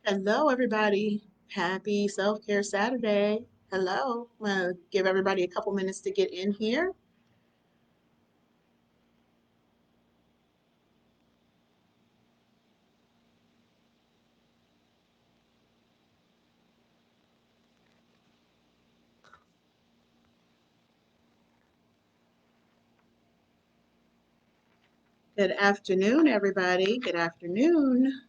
Hello, everybody. Happy Self Care Saturday. Hello. I'm going to give everybody a couple minutes to get in here. Good afternoon, everybody. Good afternoon.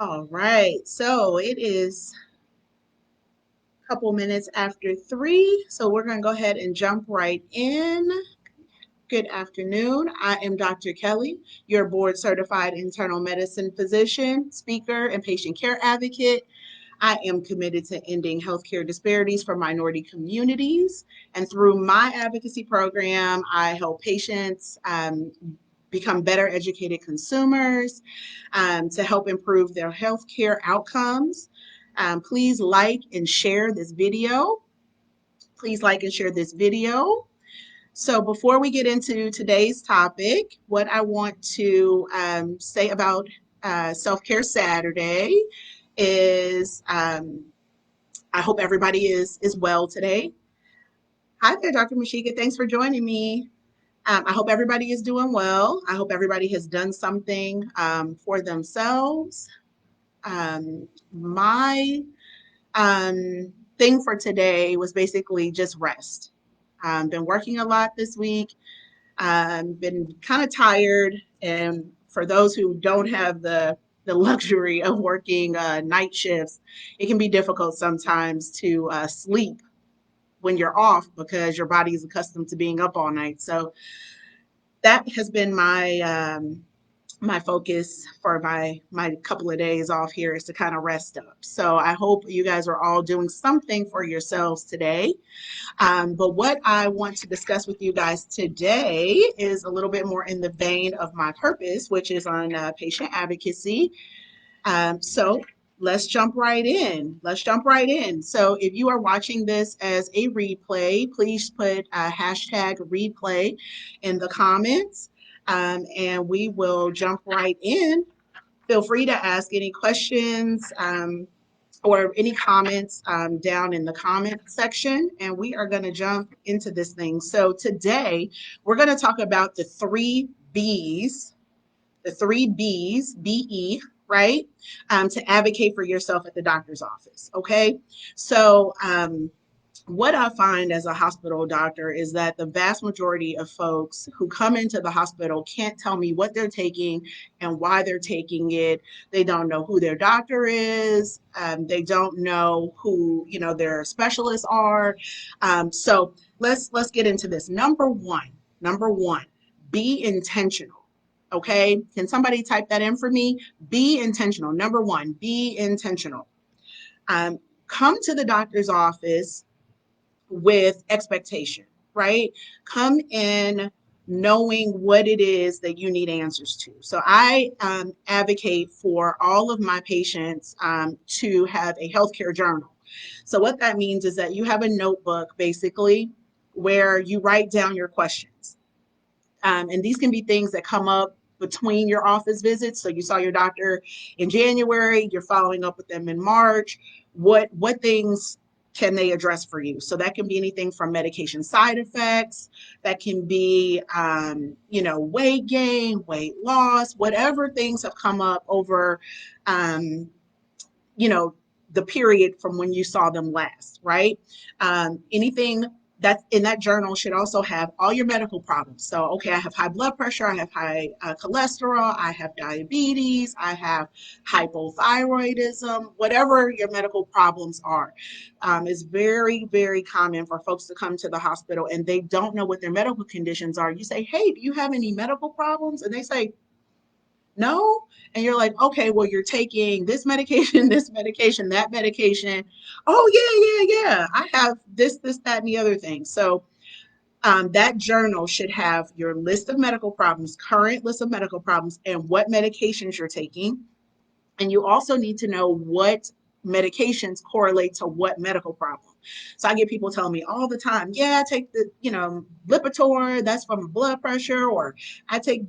All right. So it is a couple minutes after 3. So we're going to go ahead and jump right in. Good afternoon. I am Dr. Kelly, your board certified internal medicine physician, speaker, and patient care advocate. I am committed to ending healthcare disparities for minority communities. And through my advocacy program, I help patients become better educated consumers to help improve their healthcare outcomes. Please like and share this video. Please like and share this video. So before we get into today's topic, what I want to say about Self-Care Saturday is I hope everybody is well today. Hi there, Dr. Mashika. Thanks for joining me. I hope everybody is doing well. I hope everybody has done something for themselves. My thing for today was basically just rest. Been working a lot this week. Been kind of tired, and for those who don't have the luxury of working night shifts, it can be difficult sometimes to sleep when you're off because your body is accustomed to being up all night. So that has been my focus for my couple of days off here is to kind of rest up. So I hope you guys are all doing something for yourselves today. But what I want to discuss with you guys today is a little bit more in the vein of my purpose, which is on patient advocacy. So let's jump right in. Let's jump right in. So if you are watching this as a replay, please put hashtag replay in the comments, and we will jump right in. Feel free to ask any questions or any comments down in the comment section, and we are going to jump into this thing. So today we're going to talk about the three B's, BE, right? To advocate for yourself at the doctor's office. Okay. So, what I find as a hospital doctor is that the vast majority of folks who come into the hospital can't tell me what they're taking and why they're taking it. They don't know who their doctor is. They don't know who their specialists are. So let's get into this. Number one, be intentional. Okay, can somebody type that in for me? Be intentional. Number one, be intentional. Come to the doctor's office with expectation, right? Come in knowing what it is that you need answers to. So I advocate for all of my patients to have a healthcare journal. So what that means is that you have a notebook basically where you write down your questions. And these can be things that come up between your office visits. So you saw your doctor in January, you're following up with them in March. What things can they address for you? So that can be anything from medication side effects, that can be weight gain, weight loss, whatever things have come up over um, you know, the period from when you saw them last, right? Anything that's in that journal should also have all your medical problems. So, okay, I have high blood pressure, I have high cholesterol, I have diabetes, I have hypothyroidism, whatever your medical problems are. It's very, very common for folks to come to the hospital and they don't know what their medical conditions are. You say, hey, do you have any medical problems? And they say, no. And you're like, okay, well, you're taking this medication, this medication, that medication. Oh, yeah. I have this, that, and the other thing. So that journal should have your list of medical problems, current list of medical problems, and what medications you're taking. And you also need to know what medications correlate to what medical problem. So I get people telling me all the time, yeah, I take the, Lipitor, that's for my blood pressure, or I take,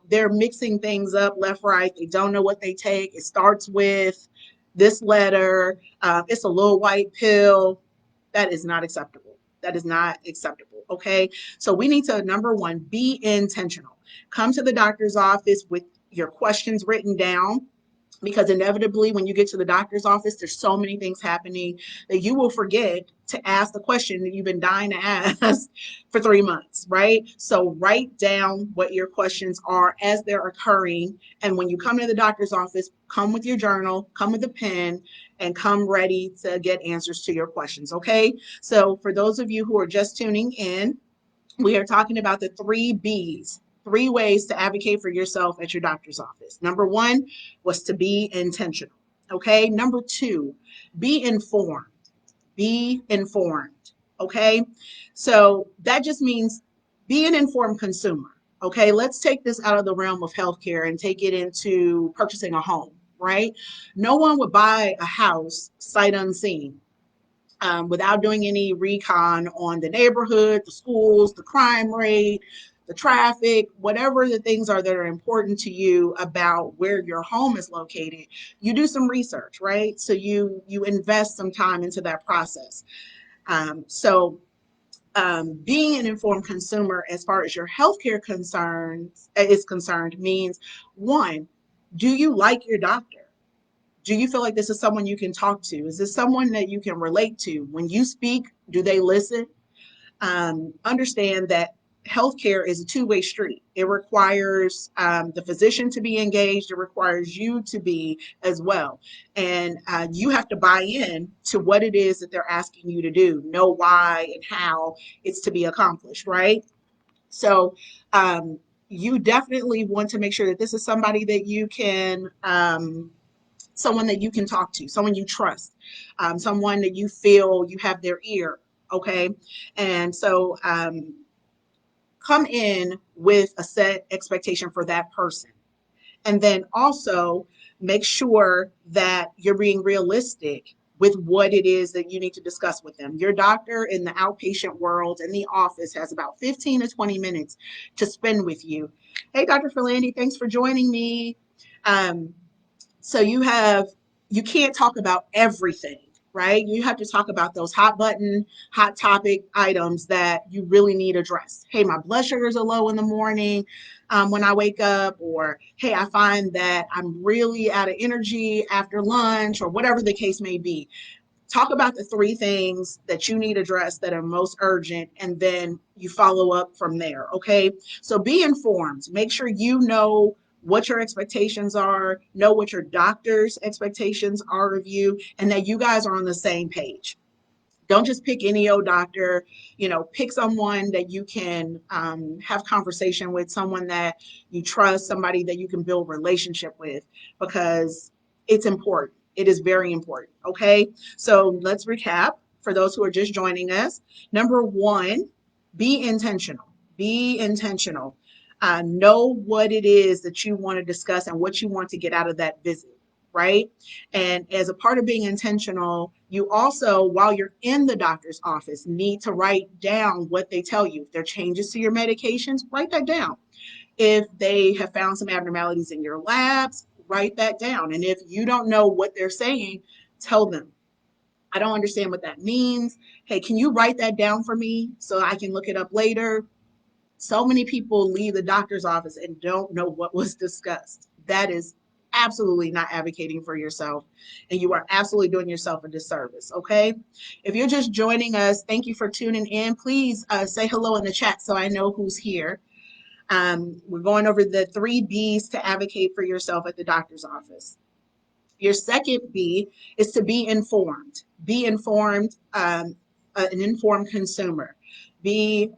they're mixing things up left, right. They don't know what they take. It starts with this letter. It's a little white pill. That is not acceptable. That is not acceptable. Okay. So we need to, number one, be intentional. Come to the doctor's office with your questions written down, because inevitably when you get to the doctor's office, there's so many things happening that you will forget to ask the question that you've been dying to ask for 3 months, right? So write down what your questions are as they're occurring. And when you come to the doctor's office, come with your journal, come with a pen, and come ready to get answers to your questions, okay? So for those of you who are just tuning in, we are talking about the 3 B's, 3 ways to advocate for yourself at your doctor's office. Number one was to be intentional. Okay. Number two, be informed. Be informed. Okay. So that just means be an informed consumer. Okay. Let's take this out of the realm of healthcare and take it into purchasing a home, right? No one would buy a house sight unseen, without doing any recon on the neighborhood, the schools, the crime rate, the traffic, whatever the things are that are important to you about where your home is located. You do some research, right? So you invest some time into that process. Being an informed consumer as far as your healthcare concerns is concerned means, one, do you like your doctor? Do you feel like this is someone you can talk to? Is this someone that you can relate to? When you speak, do they listen? Understand that healthcare is a two-way street. It requires the physician to be engaged. It requires you to be as well. And you have to buy in to what it is that they're asking you to do, know why and how it's to be accomplished, right? So you definitely want to make sure that this is somebody that you can someone that you can talk to, someone you trust, someone that you feel you have their ear. Okay. And so come in with a set expectation for that person. And then also make sure that you're being realistic with what it is that you need to discuss with them. Your doctor in the outpatient world in the office has about 15 to 20 minutes to spend with you. Hey, Dr. Philandy, thanks for joining me. Um, so you can't talk about everything, right? You have to talk about those hot button, hot topic items that you really need addressed. Hey, my blood sugars are low in the morning when I wake up, or hey, I find that I'm really out of energy after lunch, or whatever the case may be. Talk about the 3 things that you need addressed that are most urgent, and then you follow up from there. Okay. So be informed. Make sure you know what your expectations are, know what your doctor's expectations are of you, and that you guys are on the same page. Don't just pick any old doctor. Pick someone that you can have conversation with, someone that you trust, somebody that you can build relationship with, because it's important. It is very important. Okay. So let's recap for those who are just joining us. Number one, be intentional. Be intentional. Know what it is that you want to discuss and what you want to get out of that visit, right? And as a part of being intentional, you also, while you're in the doctor's office, need to write down what they tell you. If there are changes to your medications, write that down. If they have found some abnormalities in your labs, write that down. And if you don't know what they're saying, tell them, I don't understand what that means. Hey, can you write that down for me so I can look it up later? So many people leave the doctor's office and don't know what was discussed. That is absolutely not advocating for yourself, and you are absolutely doing yourself a disservice. Okay. If you're just joining us, thank you for tuning in. Please say hello in the chat so I know who's here. We're going over the 3 B's to advocate for yourself at the doctor's office. Your second B is to be informed. Be informed, an informed consumer. Be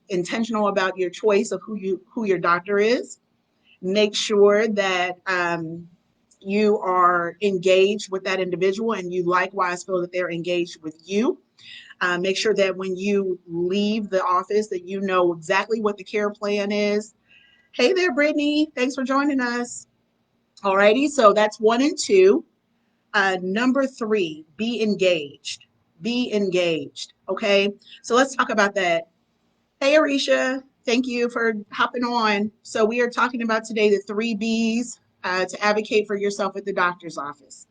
intentional about your choice of who your doctor is. Make sure that you are engaged with that individual, and you likewise feel that they're engaged with you. Make sure that when you leave the office that you know exactly what the care plan is. Hey there, Brittany. Thanks for joining us. Alrighty, so that's 1 and 2. Number 3, be engaged. Be engaged. Okay. So let's talk about that. Hey, Arisha. Thank you for hopping on. So we are talking about today the three B's to advocate for yourself at the doctor's office,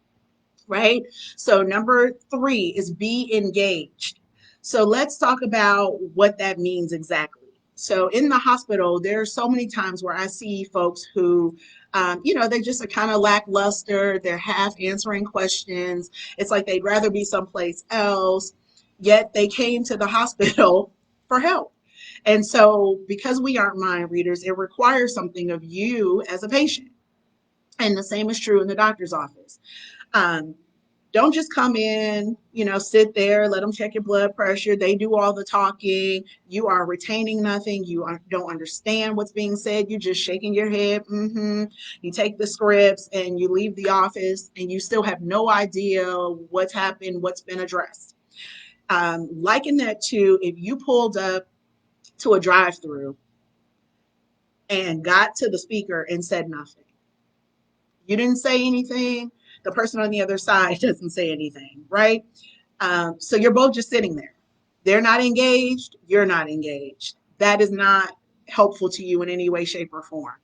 right? So number three is be engaged. So let's talk about what that means exactly. So in the hospital, there are so many times where I see folks who, they just are kind of lackluster. They're half answering questions. It's like they'd rather be someplace else, yet they came to the hospital for help. And so, because we aren't mind readers, it requires something of you as a patient. And the same is true in the doctor's office. Um, don't just come in, sit there, let them check your blood pressure. They do all the talking. You are retaining nothing. You don't understand what's being said. You're just shaking your head. You take the scripts and you leave the office and you still have no idea what's happened, what's been addressed. Liken that to if you pulled up to a drive through and got to the speaker and said nothing. You didn't say anything. The person on the other side doesn't say anything, right? So you're both just sitting there. They're not engaged. You're not engaged. That is not helpful to you in any way, shape, or form.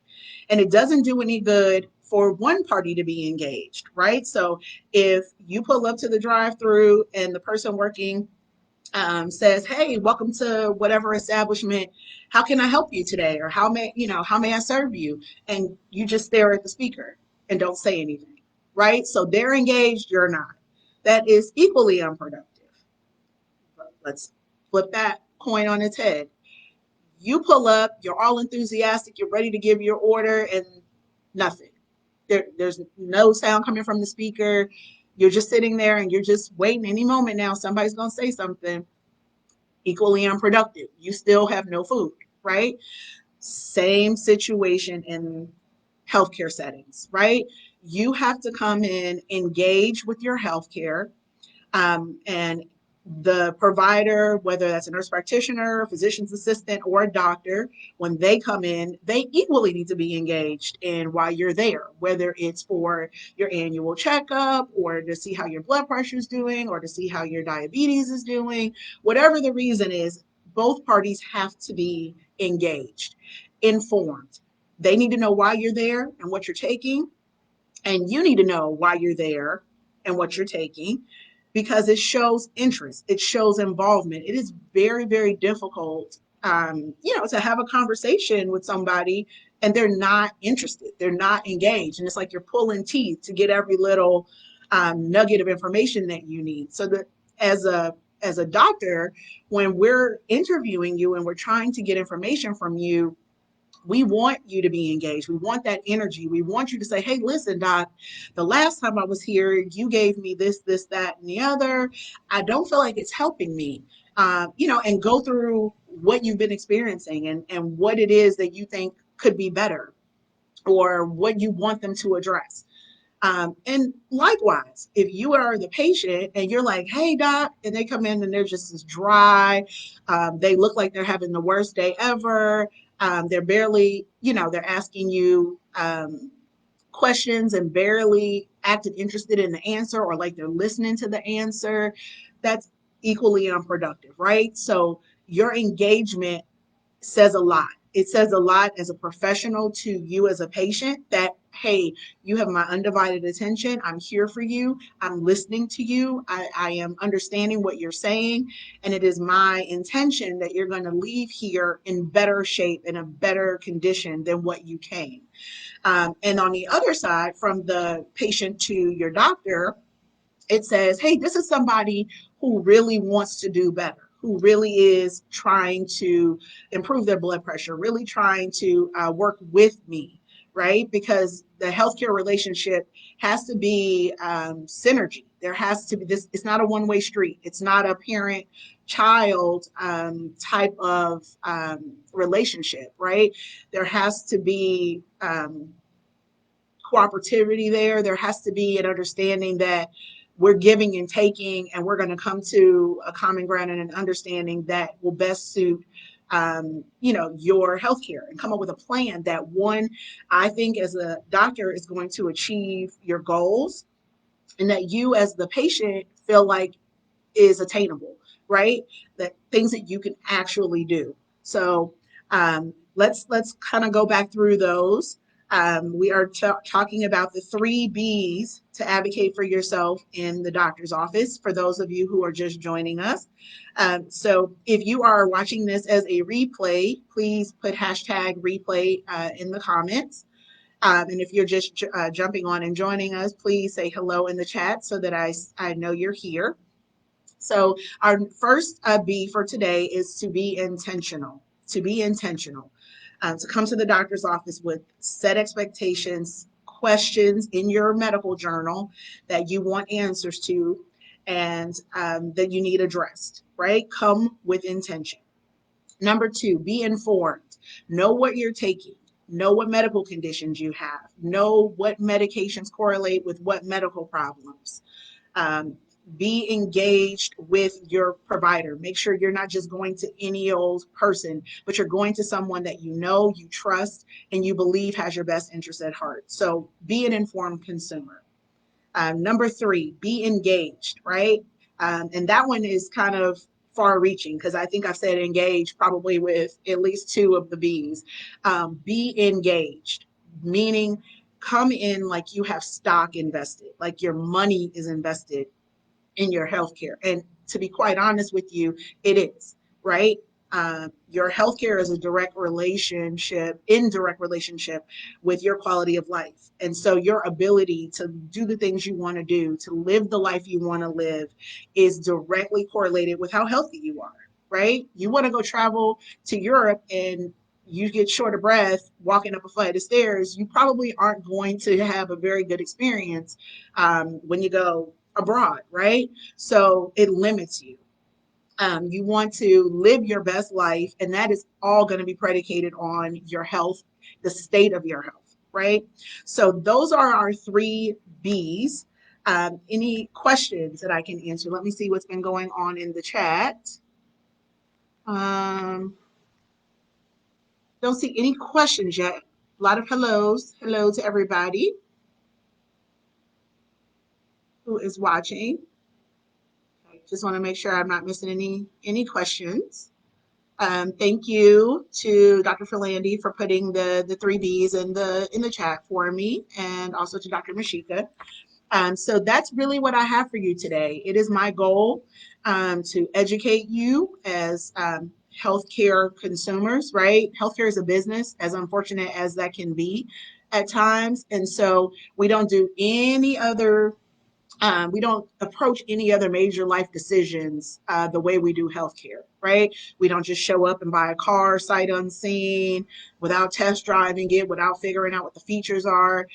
And it doesn't do any good for one party to be engaged, right? So if you pull up to the drive through and the person working says, "Hey, welcome to whatever establishment. How can I help you today?" Or how may I serve you? And you just stare at the speaker and don't say anything, right? So they're engaged, you're not. That is equally unproductive. Let's flip that coin on its head. You pull up, you're all enthusiastic, you're ready to give your order, and nothing. There's no sound coming from the speaker. You're just sitting there and you're just waiting. Any moment now, somebody's going to say something. Equally unproductive. You still have no food, right? Same situation in healthcare settings, right? You have to come in, engage with your healthcare, and the provider, whether that's a nurse practitioner, physician's assistant, or a doctor, when they come in, they equally need to be engaged in why you're there, whether it's for your annual checkup or to see how your blood pressure is doing or to see how your diabetes is doing. Whatever the reason is, both parties have to be engaged, informed. They need to know why you're there and what you're taking, and you need to know why you're there and what you're taking, because it shows interest, it shows involvement. It is very, very difficult, to have a conversation with somebody and they're not interested, they're not engaged. And it's like you're pulling teeth to get every little nugget of information that you need. So that as a doctor, when we're interviewing you and we're trying to get information from you, we want you to be engaged. We want that energy. We want you to say, "Hey, listen, doc, the last time I was here, you gave me this, that, and the other. I don't feel like it's helping me." And go through what you've been experiencing and what it is that you think could be better or what you want them to address. And likewise, if you are the patient and you're like, "Hey, doc," and they come in and they're just as dry, they look like they're having the worst day ever. They're barely, they're asking you questions and barely acted interested in the answer or like they're listening to the answer. That's equally unproductive, right? So your engagement says a lot. It says a lot as a professional to you as a patient that, hey, you have my undivided attention. I'm here for you. I'm listening to you. I am understanding what you're saying. And it is my intention that you're going to leave here in better shape, in a better condition than what you came. And on the other side, from the patient to your doctor, it says, "Hey, this is somebody who really wants to do better, who really is trying to improve their blood pressure, really trying to work with me," right? Because the healthcare relationship has to be synergy. There has to be this, it's not a one-way street. It's not a parent child type of relationship, right? There has to be cooperativity there. There has to be an understanding that we're giving and taking, and we're going to come to a common ground and an understanding that will best suit, your healthcare, and come up with a plan that one, I think, as a doctor, is going to achieve your goals, and that you, as the patient, feel like is attainable, right? That things that you can actually do. So let's kind of go back through those. We are talking about the 3 B's to advocate for yourself in the doctor's office for those of you who are just joining us. So if you are watching this as a replay, please put hashtag replay in the comments. And if you're just jumping on and joining us, please say hello in the chat so that I know you're here. So our first B for today is to be intentional. To be intentional. To come to the doctor's office with set expectations, questions in your medical journal that you want answers to, and that you need addressed, right? Come with intention. Number 2, be informed. Know what you're taking. Know what medical conditions you have. Know what medications correlate with what medical problems. Um, be engaged with your provider. Make sure you're not just going to any old person, but you're going to someone that you know, you trust, and you believe has your best interest at heart. So be an informed consumer. Number 3, be engaged, right? And that one is kind of far reaching because I think I've said engaged probably with at least 2 of the B's. Be engaged, meaning come in like you have stock invested, like your money is invested in your healthcare. And to be quite honest with you, it is, right? Your healthcare is a indirect relationship with your quality of life. And so your ability to do the things you want to do, to live the life you want to live, is directly correlated with how healthy you are, right? You want to go travel to Europe and you get short of breath walking up a flight of stairs, you probably aren't going to have a very good experience when you go abroad, right? So it limits you. You want to live your best life, and that is all going to be predicated on your health, the state of your health, right? So those are our 3 B's. Any questions that I can answer? Let me see what's been going on in the chat. Don't see any questions yet. A lot of hellos. Hello to everybody who is watching. Just want to make sure I'm not missing any questions. Thank you to Dr. Philandy for putting the 3 B's in the chat for me, and also to Dr. Mashika. So that's really what I have for you today. It is my goal to educate you as healthcare consumers, right? Healthcare is a business, as unfortunate as that can be at times. And so we don't do any other we don't approach any other major life decisions the way we do healthcare, right? We don't just show up and buy a car sight unseen without test driving it, without figuring out what the features are.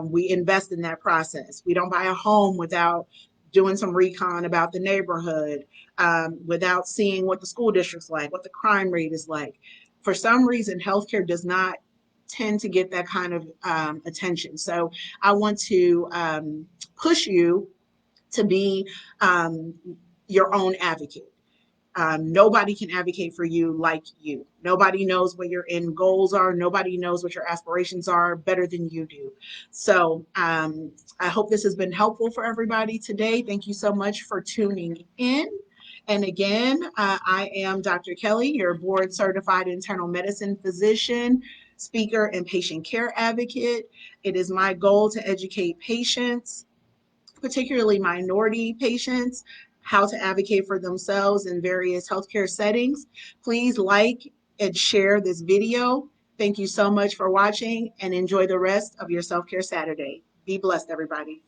We invest in that process. We don't buy a home without doing some recon about the neighborhood, without seeing what the school district's like, what the crime rate is like. For some reason, healthcare does not tend to get that kind of attention. So I want to push you to be your own advocate. Nobody can advocate for you like you. Nobody knows what your end goals are. Nobody knows what your aspirations are better than you do. So I hope this has been helpful for everybody today. Thank you so much for tuning in. And again, I am Dr. Kelly, your board certified internal medicine physician, speaker, and patient care advocate. It is my goal to educate patients, particularly minority patients, how to advocate for themselves in various healthcare settings. Please like and share this video. Thank you so much for watching, and enjoy the rest of your Self-Care Saturday. Be blessed, everybody.